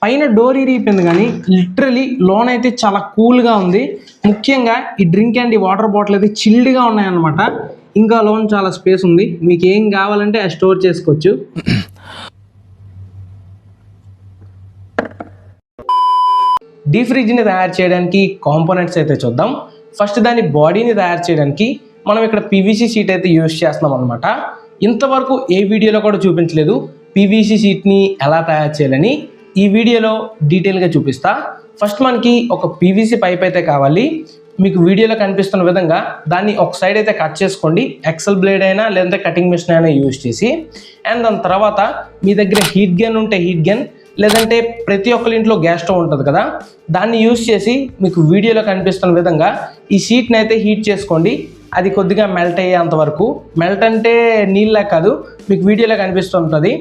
పైన డోర్ ఇరిగిపోయింది కానీ లిటరలీ లోన్ అయితే చాలా కూల్గా ఉంది. ముఖ్యంగా ఈ డ్రింక్ అండ్ ఈ వాటర్ బాటిల్ అయితే చిల్డ్గా ఉన్నాయన్నమాట. ఇంకా లోన్ చాలా స్పేస్ ఉంది, మీకు ఏం కావాలంటే అది స్టోర్ చేసుకోవచ్చు. డీప్ ఫ్రిడ్జ్ని తయారు చేయడానికి కాంపోనెంట్స్ అయితే చూద్దాం. ఫస్ట్ దాని బాడీని తయారు చేయడానికి మనం ఇక్కడ పీవీసీ షీట్ అయితే యూజ్ చేస్తున్నాం అనమాట. ఇంతవరకు ఏ వీడియోలో కూడా చూపించలేదు పీవీసీ షీట్ని ఎలా తయారు చేయాలని. ఈ వీడియోలో డీటెయిల్గా చూపిస్తా. ఫస్ట్ మనకి ఒక పీవీసీ పైప్ అయితే కావాలి. మీకు వీడియోలో కనిపిస్తున్న విధంగా దాన్ని ఒక సైడ్ అయితే కట్ చేసుకోండి, ఎక్సెల్ బ్లేడ్ అయినా లేదంటే కటింగ్ మిషన్ అయినా యూజ్ చేసి. అండ్ దాని తర్వాత మీ దగ్గర హీట్ గన్ ఉంటే హీట్ గన్, లేదంటే ప్రతి ఒక్కరి ఇంట్లో గ్యాస్ స్టవ్ ఉంటుంది కదా, దాన్ని యూజ్ చేసి మీకు వీడియోలో కనిపిస్తున్న విధంగా ఈ షీట్ని అయితే హీట్ చేసుకోండి. అది కొద్దిగా మెల్ట్ అయ్యేంత వరకు. మెల్ట్ అంటే నీళ్ళ కాదు, మీకు వీడియోలో కనిపిస్తుంటుంది.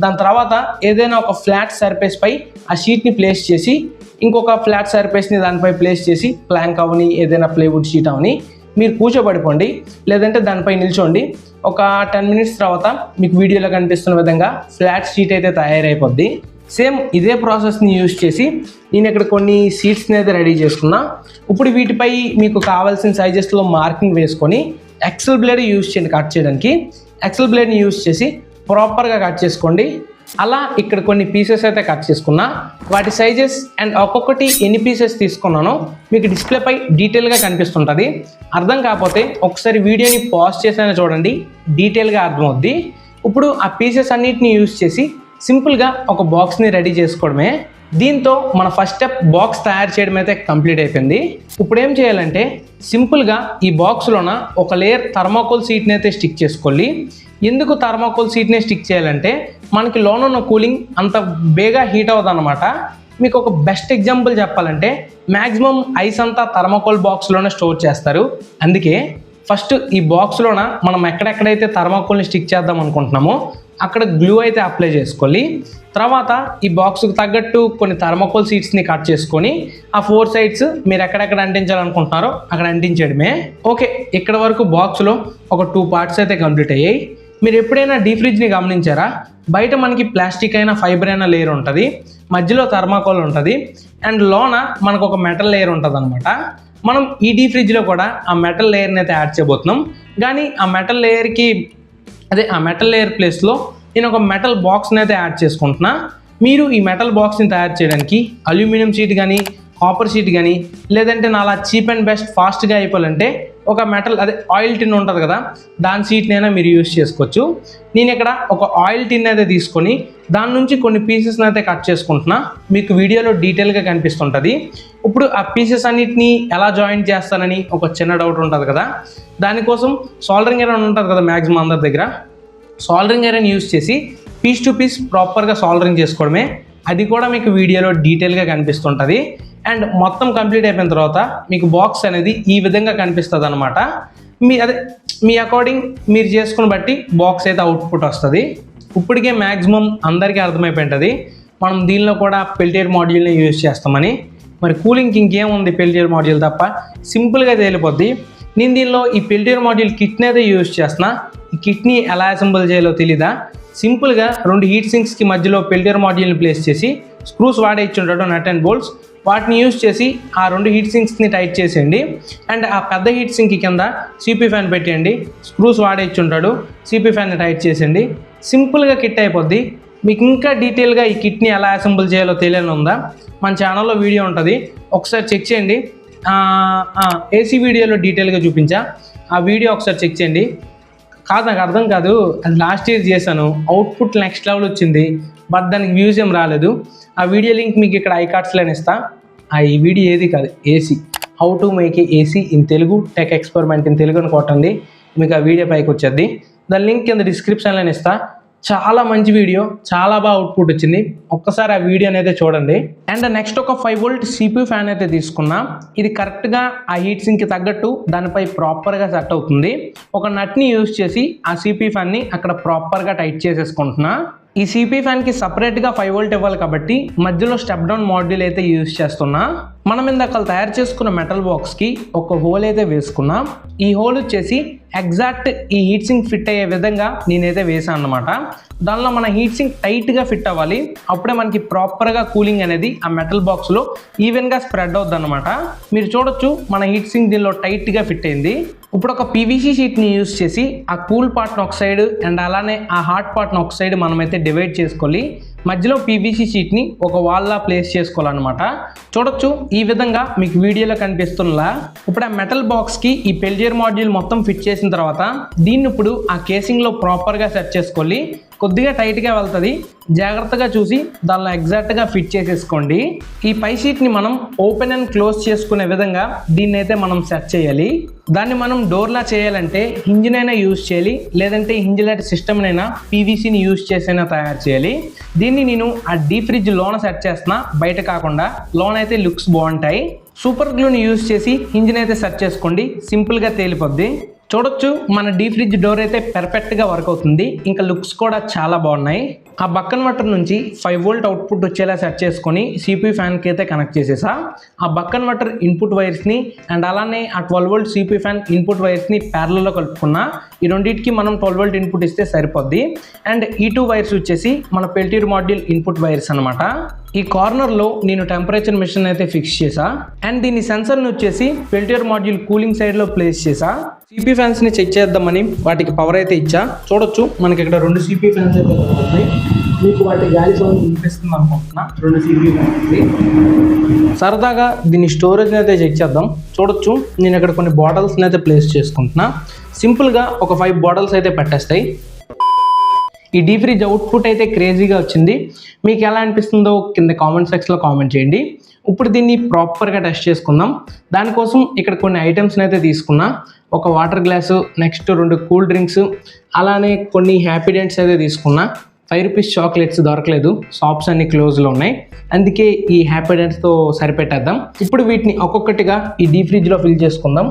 దాని తర్వాత ఏదైనా ఒక ఫ్లాట్ సర్ఫేస్ పై ఆ షీట్ని ప్లేస్ చేసి ఇంకొక ఫ్లాట్ సర్ఫేస్ని దానిపై ప్లేస్ చేసి ప్లాంక్ అవని ఏదైనా ప్లేవుడ్ షీట్ అవని మీరు కూర్చోబడిపోండి, లేదంటే దానిపై నిల్చోండి. ఒక 10 మినిట్స్ తర్వాత మీకు వీడియోలో కనిపిస్తున్న విధంగా ఫ్లాట్ షీట్ అయితే తయారైపోద్ది. సేమ్ ఇదే ప్రాసెస్ని యూజ్ చేసి నేను ఇక్కడ కొన్ని షీట్స్ని అయితే రెడీ చేసుకున్నా. ఇప్పుడు వీటిపై మీకు కావాల్సిన సైజెస్లో మార్కింగ్ వేసుకొని ఎక్సెల్ బ్లేడ్ యూజ్ చేయండి కట్ చేయడానికి. ఎక్సెల్ బ్లేడ్ని యూజ్ చేసి ప్రాపర్గా కట్ చేసుకోండి. అలా ఇక్కడ కొన్ని పీసెస్ అయితే కట్ చేసుకున్నా. వాటి సైజెస్ అండ్ ఒక్కొక్కటి ఎన్ని పీసెస్ తీసుకున్నానో మీకు డిస్ప్లేపై డీటెయిల్గా కనిపిస్తుంటుంది. అర్థం కాకపోతే ఒకసారి వీడియోని పాజ్ చేసైనా చూడండి, డీటెయిల్గా అర్థమవుద్ది. ఇప్పుడు ఆ పీసెస్ అన్నిటిని యూజ్ చేసి సింపుల్గా ఒక బాక్స్ని రెడీ చేసుకోవడమే. దీంతో మన ఫస్ట్ స్టెప్ బాక్స్ తయారు చేయడం అయితే కంప్లీట్ అయిపోయింది. ఇప్పుడు ఏం చేయాలంటే సింపుల్గా ఈ బాక్స్లోన ఒక లేయర్ థర్మాకోల్ షీట్ని అయితే స్టిక్ చేసుకోవాలి. ఎందుకు థర్మాకోల్ షీట్ని స్టిక్ చేయాలంటే మనకి లోన ఉన్న కూలింగ్ అంత బేగా హీట్ అవ్వదు అనమాట. మీకు ఒక బెస్ట్ ఎగ్జాంపుల్ చెప్పాలంటే మ్యాక్సిమం ఐస్ అంతా థర్మాకోల్ బాక్స్లోనే స్టోర్ చేస్తారు. అందుకే ఫస్ట్ ఈ బాక్స్లోన మనం ఎక్కడెక్కడైతే థర్మాకోల్ని స్టిక్ చేద్దాం అనుకుంటున్నామో అక్కడ గ్లూ అయితే అప్లై చేసుకోవాలి. తర్వాత ఈ బాక్స్కి తగ్గట్టు కొన్ని థర్మాకోల్ షీట్స్ని కట్ చేసుకొని ఆ 4 సైడ్స్ మీరు ఎక్కడెక్కడ అంటించాలనుకుంటున్నారో అక్కడ అంటించడమే. ఓకే, ఇక్కడ వరకు బాక్స్లో ఒక 2 పార్ట్స్ అయితే కంప్లీట్ అయ్యాయి. మీరు ఎప్పుడైనా డీప్ ఫ్రిడ్జ్ని గమనించారా? బయట మనకి ప్లాస్టిక్ అయినా ఫైబర్ అయినా లేయర్ ఉంటుంది, మధ్యలో థర్మాకోల్ ఉంటుంది, అండ్ లోన మనకు ఒక మెటల్ లేయర్ ఉంటుంది అనమాట. మనం ఈ డీప్ ఫ్రిడ్జ్లో కూడా ఆ మెటల్ లేయర్ని అయితే యాడ్ చేయబోతున్నాం. కానీ ఆ మెటల్ లేయర్ ప్లేస్లో నేను ఒక మెటల్ బాక్స్ని అయితే యాడ్ చేసుకుంటున్నా. మీరు ఈ మెటల్ బాక్స్ని తయారు చేయడానికి అల్యూమినియం షీట్ కానీ కాపర్ షీట్ కానీ లేదంటే నాలా చీప్ అండ్ బెస్ట్ ఫాస్ట్గా అయిపోవాలంటే ఒక మెటల్ ఆయిల్ టిన్ ఉంటుంది కదా, దాని షీట్నైనా మీరు యూజ్ చేసుకోవచ్చు. నేను ఇక్కడ ఒక ఆయిల్ టిన్ అయితే తీసుకొని దాని నుంచి కొన్ని పీసెస్ని అయితే కట్ చేసుకుంటున్నా. మీకు వీడియోలో డీటెయిల్గా కనిపిస్తుంటుంది. ఇప్పుడు ఆ పీసెస్ అన్నిటిని ఎలా జాయింట్ చేస్తానని ఒక చిన్న డౌట్ ఉంటుంది కదా, దానికోసం సాల్డరింగ్ ఐరన్ ఉంటుంది కదా మ్యాక్సిమం అందరి దగ్గర. సాల్డరింగ్ ఐరన్ యూజ్ చేసి పీస్ టు పీస్ ప్రాపర్గా సాల్డరింగ్ చేసుకోవడమే. అది కూడా మీకు వీడియోలో డీటెయిల్గా కనిపిస్తుంటుంది. అండ్ మొత్తం కంప్లీట్ అయిపోయిన తర్వాత మీకు బాక్స్ అనేది ఈ విధంగా కనిపిస్తుంది అనమాట. మీ అకార్డింగ్ మీరు చేసుకుని బట్టి బాక్స్ అయితే అవుట్పుట్ వస్తుంది. ఇప్పటికే మ్యాక్సిమం అందరికీ అర్థమైపోయింటుంది మనం దీనిలో కూడా పెల్టియర్ మాడ్యూల్ని యూజ్ చేస్తామని. మరి కూలింగ్కి ఇంకేముంది పెల్టియర్ మాడ్యూల్ తప్ప, సింపుల్గా తేలిపోద్ది. నేను దీనిలో ఈ పెల్టియర్ మాడ్యూల్ కిట్ని అయితే యూజ్ చేస్తున్నా. ఈ కిట్ని ఎలా అసెంబుల్ చేయాలో తెలీదా? సింపుల్గా 2 హీట్ సింక్స్కి మధ్యలో పెల్టియర్ మాడ్యూల్ని ప్లేస్ చేసి స్క్రూస్ వాడే ఇచ్చుంటాడు, నట్ అండ్ బోల్ట్స్. వాటిని యూజ్ చేసి ఆ 2 హీట్ సింక్స్ని టైట్ చేసేయండి. అండ్ ఆ పెద్ద హీట్ సింక్ కింద సిపి ఫ్యాన్ పెట్టేయండి, స్క్రూస్ వాడే ఇచ్చుంటాడు, సిపి ఫ్యాన్ని టైట్ చేసేయండి. సింపుల్గా కిట్ అయిపోద్ది. మీకు ఇంకా డీటెయిల్గా ఈ కిట్ని ఎలా అసెంబుల్ చేయాలో తెలియని ఉందా, మన ఛానల్లో వీడియో ఉంటుంది, ఒకసారి చెక్ చేయండి. ఏసీ వీడియోలో డీటెయిల్గా చూపించా, ఆ వీడియో ఒకసారి చెక్ చేయండి. కాదు, నాకు అర్థం కాదు, అది లాస్ట్ ఇయర్ చేశాను, అవుట్పుట్ నెక్స్ట్ లెవెల్ వచ్చింది, బట్ దానికి వ్యూస్ ఏం రాలేదు. ఆ వీడియో లింక్ మీకు ఇక్కడ ఐకార్డ్స్లో ఇస్తా. ఈ వీడియో ఏది కాదు, AC how to make AC in Telugu, tech experiment in Telugu అని కొట్టండి, మీకు ఆ వీడియో పైకి వచ్చేది. దాని లింక్ కింద డిస్క్రిప్షన్లో ఇస్తా. చాలా మంచి వీడియో, చాలా బాగా అవుట్పుట్ వచ్చింది, ఒక్కసారి ఆ వీడియోని అయితే చూడండి. అండ్ నెక్స్ట్ ఒక 5 వోల్ట్ సిపి ఫ్యాన్ అయితే తీసుకున్నా. ఇది కరెక్ట్గా ఆ హీట్ సింక్కి తగ్గట్టు దానిపై ప్రాపర్గా సెట్ అవుతుంది. ఒక నట్ని యూజ్ చేసి ఆ సిపి ఫ్యాన్ని అక్కడ ప్రాపర్గా టైట్ చేసేసుకుంటున్నా. ఈ సిపి ఫ్యాన్కి సపరేట్గా 5 వోల్ట్ ఇవ్వాలి కాబట్టి మధ్యలో స్టెప్ డౌన్ మాడ్యూల్ అయితే యూజ్ చేస్తున్నా. మనం ఇందాక తయారు చేసుకున్న మెటల్ బాక్స్కి ఒక హోల్ అయితే వేసుకున్నా. ఈ హోల్ వచ్చేసి ఎగ్జాక్ట్ ఈ హీట్ సింక్ ఫిట్ అయ్యే విధంగా నేనైతే వేసాను అనమాట. దానిలో మన హీట్ సింక్ టైట్గా ఫిట్ అవ్వాలి. అప్పుడే మనకి ప్రాపర్గా కూలింగ్ అనేది ఆ మెటల్ బాక్స్లో ఈవెన్గా స్ప్రెడ్ అవుద్ది అనమాట. మీరు చూడొచ్చు మన హీట్ సింక్ దీనిలో టైట్గా ఫిట్ అయింది. ఇప్పుడు ఒక పీవీసీ షీట్ని యూజ్ చేసి ఆ కూల్ పార్ట్ని ఒక సైడ్ అండ్ అలానే ఆ హాట్ పార్ట్ని ఒక సైడ్ మనమైతే డివైడ్ చేసుకోవాలి. మధ్యలో పీవీసీ షీట్ని ఒక వాల్లా ప్లేస్ చేసుకోవాలన్నమాట. చూడొచ్చు ఈ విధంగా మీకు వీడియోలో కనిపిస్తున్నలా. ఇప్పుడు ఆ మెటల్ బాక్స్కి ఈ పెల్టియర్ మాడ్యూల్ మొత్తం ఫిట్ చేసిన తర్వాత దీన్ని ఇప్పుడు ఆ కేసింగ్లో ప్రాపర్గా సెట్ చేసుకోవాలి. కొద్దిగా టైట్గా వెళ్తుంది, జాగ్రత్తగా చూసి దానిలో ఎగ్జాక్ట్గా ఫిట్ చేసేసుకోండి. ఈ పై షీట్ని మనం ఓపెన్ అండ్ క్లోజ్ చేసుకునే విధంగా దీన్ని అయితే మనం సెట్ చేయాలి. దాన్ని మనం డోర్లా చేయాలంటే హింజ్నైనా యూజ్ చేయాలి, లేదంటే హింజ్లెట్ సిస్టమ్నైనా పీవీసీని యూజ్ చేసైనా తయారు చేయాలి. దీన్ని నేను ఆ డీప్ ఫ్రిడ్జ్ లోన సెట్ చేస్తున్నా, బయట కాకుండా. లోన అయితే లుక్స్ బాగుంటాయి. సూపర్ గ్లూని యూజ్ చేసి హింజ్ని అయితే సెట్ చేసుకోండి, సింపుల్గా తేలిపోద్ది. చూడొచ్చు మన డీప్ ఫ్రిడ్జ్ డోర్ అయితే పర్ఫెక్ట్గా వర్క్ అవుతుంది. ఇంకా లుక్స్ కూడా చాలా బాగున్నాయి. ఆ బక్ కన్వర్టర్ నుంచి 5 వోల్ట్ అవుట్పుట్ వచ్చేలా సెట్ చేసుకొని సిపి ఫ్యాన్కి అయితే కనెక్ట్ చేసేసా. ఆ బక్ కన్వర్టర్ ఇన్పుట్ వైర్స్ని అండ్ అలానే ఆ 12 వోల్ట్ సిపి ఫ్యాన్ ఇన్పుట్ వైర్స్ని ప్యారలల్లో కలుపుకున్నా. ఈ రెండింటికి మనం 12 వోల్ట్ ఇన్పుట్ ఇస్తే సరిపోద్ది. అండ్ ఈ 2 వైర్స్ వచ్చేసి మన పెల్టియర్ మాడ్యూల్ ఇన్పుట్ వైర్స్ అనమాట. ఈ కార్నర్లో నేను టెంపరేచర్ మెషిన్ అయితే ఫిక్స్ చేసా. అండ్ దీని సెన్సర్ని వచ్చేసి పెల్టియర్ మాడ్యూల్ కూలింగ్ సైడ్లో ప్లేస్ చేసా. సిపి ఫ్యాన్స్ని చెక్ చేద్దామని వాటికి పవర్ అయితే ఇచ్చా. చూడొచ్చు మనకి ఇక్కడ 2 సిపి ఫ్యాన్స్ అయితే ఉన్నాయి. మీకు వాటి గాలి సౌండ్ వినిపిస్తుంది అనుకుంటున్నా. 2 సిపి ఫ్యాన్స్. సరదాగా దీని స్టోరేజ్ని అయితే చెక్ చేద్దాం. చూడొచ్చు నేను ఇక్కడ కొన్ని బాటిల్స్ని అయితే ప్లేస్ చేసుకుంటున్నా. సింపుల్గా ఒక 5 బాటిల్స్ అయితే పెట్టేస్తాయి. ఈ డీప్ ఫ్రిడ్జ్ అవుట్పుట్ అయితే క్రేజీగా వచ్చింది. మీకు ఎలా అనిపిస్తుందో కింద కామెంట్ సెక్షన్లో కామెంట్ చేయండి. ఇప్పుడు దీన్ని ప్రాపర్గా టెస్ట్ చేసుకుందాం. దానికోసం ఇక్కడ కొన్ని ఐటమ్స్ని అయితే తీసుకున్నా. ఒక water glass, next 2 cool drinks, అలానే కొన్ని హ్యాపీ డెంట్స్ అయితే తీసుకున్నా. 5 రూపీస్ చాక్లెట్స్ దొరకలేదు, షాప్స్ అన్ని క్లోజ్లో ఉన్నాయి. అందుకే ఈ హ్యాపీ డెంట్స్తో సరిపెట్టేద్దాం. ఇప్పుడు వీటిని ఒక్కొక్కటిగా ఈ డీప్ ఫ్రిడ్జ్లో ఫిల్ చేసుకుందాం.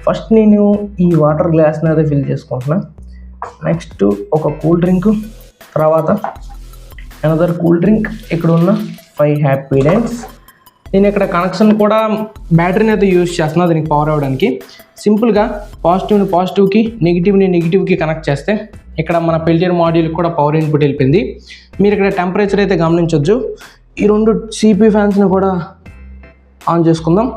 ఫస్ట్ నేను ఈ వాటర్ గ్లాస్ని అయితే ఫిల్ చేసుకుంటున్నా. నెక్స్ట్ ఒక కూల్ డ్రింక్, తర్వాత అనదర్ కూల్ డ్రింక్, ఇక్కడ ఉన్న 5 హ్యాపీ డెంట్స్. నేను ఇక్కడ కనెక్షన్ కూడా బ్యాటరీని అయితే యూజ్ చేస్తున్నా దీనికి పవర్ అవ్వడానికి. సింపుల్గా పాజిటివ్ని పాజిటివ్కి, నెగిటివ్ని నెగిటివ్కి కనెక్ట్ చేస్తే ఇక్కడ మన పెల్టియర్ మాడ్యూల్కి కూడా పవర్ ఇన్పుట్ వెళ్ళిపోయింది. మీరు ఇక్కడ టెంపరేచర్ అయితే గమనించవచ్చు. ఈ 2 సిపి ఫ్యాన్స్ని కూడా ఆన్ చేసుకుందాం.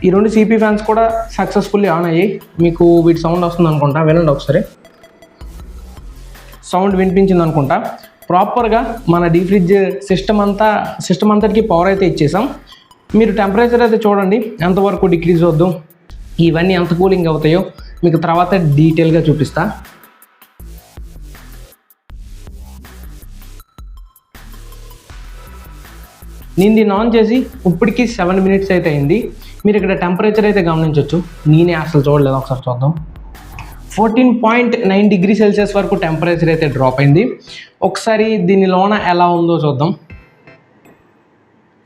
ఈ 2 సిపి ఫ్యాన్స్ కూడా సక్సెస్ఫుల్లీ ఆన్ అయ్యాయి. మీకు వీటి సౌండ్ వస్తుంది అనుకుంటా, వినండి ఒకసారి. సౌండ్ వినిపించింది అనుకుంటా. ప్రాపర్గా మన డీప్ ఫ్రిడ్జ్ సిస్టమ్ అంతటికి పవర్ అయితే ఇచ్చేసాం. మీరు టెంపరేచర్ అయితే చూడండి ఎంతవరకు డిక్రీజ్ అవుద్దు, ఇవన్నీ ఎంత కూలింగ్ అవుతాయో మీకు తర్వాత డీటెయిల్గా చూపిస్తా. నేను దీన్ని ఆన్ చేసి ఇప్పటికి 7 మినిట్స్ అయితే అయింది. మీరు ఇక్కడ టెంపరేచర్ అయితే గమనించవచ్చు. నేనే అసలు చూడలేదు, ఒకసారి చూద్దాం. 14.9 డిగ్రీ సెల్సియస్ వరకు టెంపరేచర్ అయితే డ్రాప్ అయింది. ఒకసారి దీనిలోన ఎలా ఉందో చూద్దాం.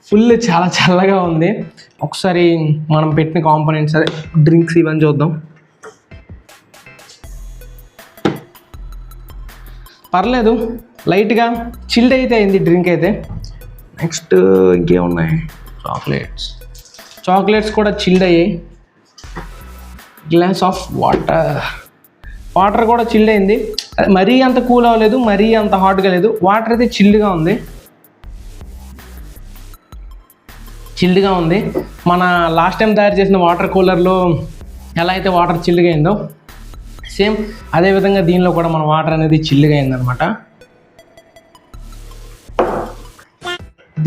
ఫుల్ చాలా చల్లగా ఉంది. ఒకసారి మనం పెట్టిన కాంపోనెంట్స్ అదే డ్రింక్స్ ఇవన్నీ చూద్దాం. పర్లేదు, లైట్గా చిల్డ్ అయితే అయింది డ్రింక్ అయితే. నెక్స్ట్ ఇంకేమున్నాయి, చాక్లెట్స్ కూడా చిల్డ్ అయ్యాయి. గ్లాస్ ఆఫ్ వాటర్ కూడా చిల్డ్ అయింది. మరీ అంత కూల్ అవ్వలేదు, మరీ అంత హాట్గా లేదు. వాటర్ అయితే చిల్డ్గా ఉంది. మన లాస్ట్ టైం తయారు చేసిన వాటర్ కూలర్లో ఎలా అయితే వాటర్ చిల్డ్గా అయిందో సేమ్ అదేవిధంగా దీనిలో కూడా మన వాటర్ అనేది చిల్డ్గా అయిందనమాట.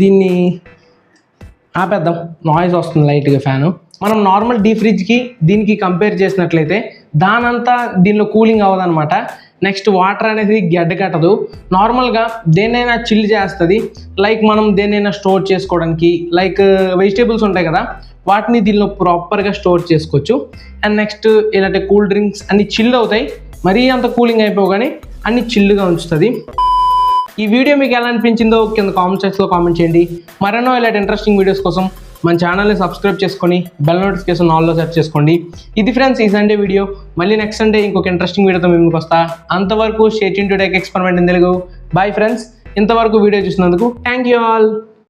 దీన్ని ఆపేద్దాం, నాయిస్ వస్తుంది లైట్గా ఫ్యాను. మనం నార్మల్ డీప్ ఫ్రిడ్జ్కి దీనికి కంపేర్ చేసినట్లయితే దానంతా దీనిలో కూలింగ్ అవ్వదన్నమాట. నెక్స్ట్ వాటర్ అనేది గడ్డ కట్టదు. నార్మల్గా దేన్నైనా చిల్ చేస్తుంది. లైక్ మనం దేన్నైనా స్టోర్ చేసుకోవడానికి, లైక్ వెజిటేబుల్స్ ఉంటాయి కదా, వాటిని దీనిలో ప్రాపర్గా స్టోర్ చేసుకోవచ్చు. అండ్ నెక్స్ట్ ఇలాంటి కూల్ డ్రింక్స్ అన్ని చిల్ అవుతాయి. మరీ అంత కూలింగ్ అయిపోగానే అన్ని చిల్లుగా ఉంచుతుంది. ఈ వీడియో మీకు ఎలా అనిపించిందో కింద కామెంట్ సెక్షన్లో కామెంట్ చేయండి. మరెన్నో ఇలాంటి ఇంట్రెస్టింగ్ వీడియోస్ కోసం మన ఛానల్ని సబ్స్క్రైబ్ చేసుకొని బెల్ నోటిఫికేషన్ ఆల్లో సెట్ చేసుకోండి. ఇది ఫ్రెండ్స్ ఈ సండే వీడియో. మళ్ళీ నెక్స్ట్ సండే ఇంకొక ఇంట్రెస్టింగ్ వీడియోతో మేము ముందుకు వస్తా. అంతవరకు stay tuned to tech experiment in Telugu. Bye friends. ఇంతవరకు వీడియో చూసినందుకు థ్యాంక్ యూ ఆల్.